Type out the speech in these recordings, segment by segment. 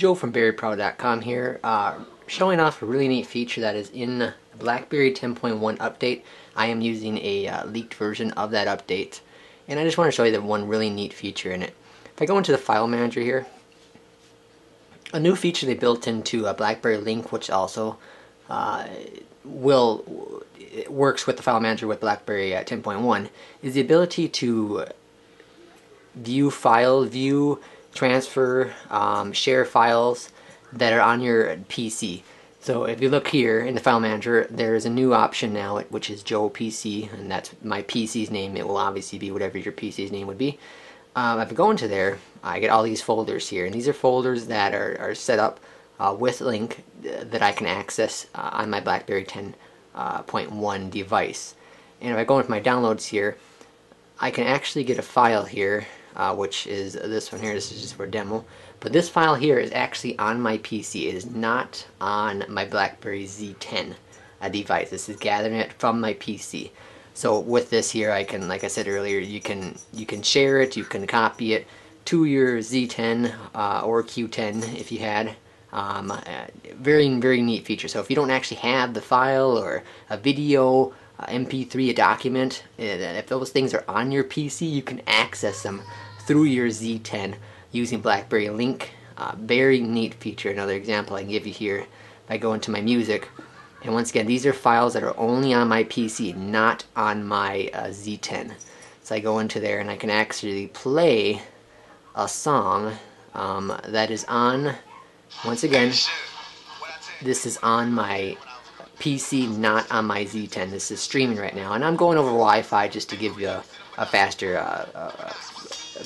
Joe from BerryPro.com here, showing off a really neat feature that is in the BlackBerry 10.1 update. I am using a leaked version of that update, and I just want to show you the one really neat feature in it. If I go into the File Manager here, a new feature they built into BlackBerry Link, which also works with the File Manager with BlackBerry 10.1, is the ability to view files, transfer, share files that are on your PC. So if you look here in the File Manager, there is a new option now, which is Joe PC, and that's my PC's name. It will obviously be whatever your PC's name would be. If I go into there, I get all these folders here, and these are folders that are set up with Link that I can access on my BlackBerry 10.1 device. And if I go into my downloads here, I can actually get a file here, which is this one here. This is just for a demo. But this file here is actually on my PC. It is not on my BlackBerry Z10 device. This is gathering it from my PC. So with this here, I can, like I said earlier, you can share it, you can copy it to your Z10 or Q10 if you had. Very neat feature. So if you don't actually have the file or a video, MP3, a document, if those things are on your PC, you can access them through your Z10 using BlackBerry Link. Very neat feature. Another example I can give you here, if I go into my music, and once again, these are files that are only on my PC, not on my Z10. So I go into there and I can actually play a song that is on, once again, this is on my PC, not on my Z10. This is streaming right now, and I'm going over Wi-Fi just to give you a faster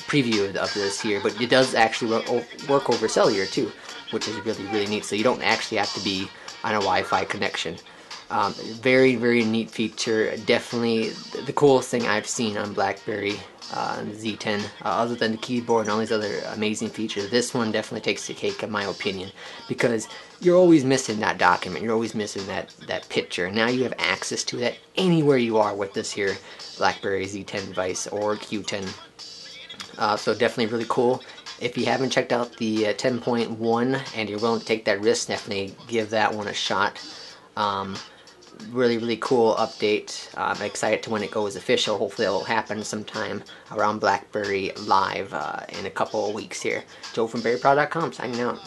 preview of this here, but it does actually work over cellular too, which is really neat. So you don't actually have to be on a Wi-Fi connection. Very neat feature. Definitely the coolest thing I've seen on BlackBerry Z10, other than the keyboard and all these other amazing features. This one definitely takes the cake in my opinion, because you're always missing that document, you're always missing that picture. Now you have access to that anywhere you are with this here BlackBerry Z10 device or Q10. So definitely really cool. If you haven't checked out the 10.1 and you're willing to take that risk, definitely give that one a shot. Really cool update. I'm excited to when it goes official. Hopefully it will happen sometime around BlackBerry Live in a couple of weeks here. Joe from BerryPro.com signing out.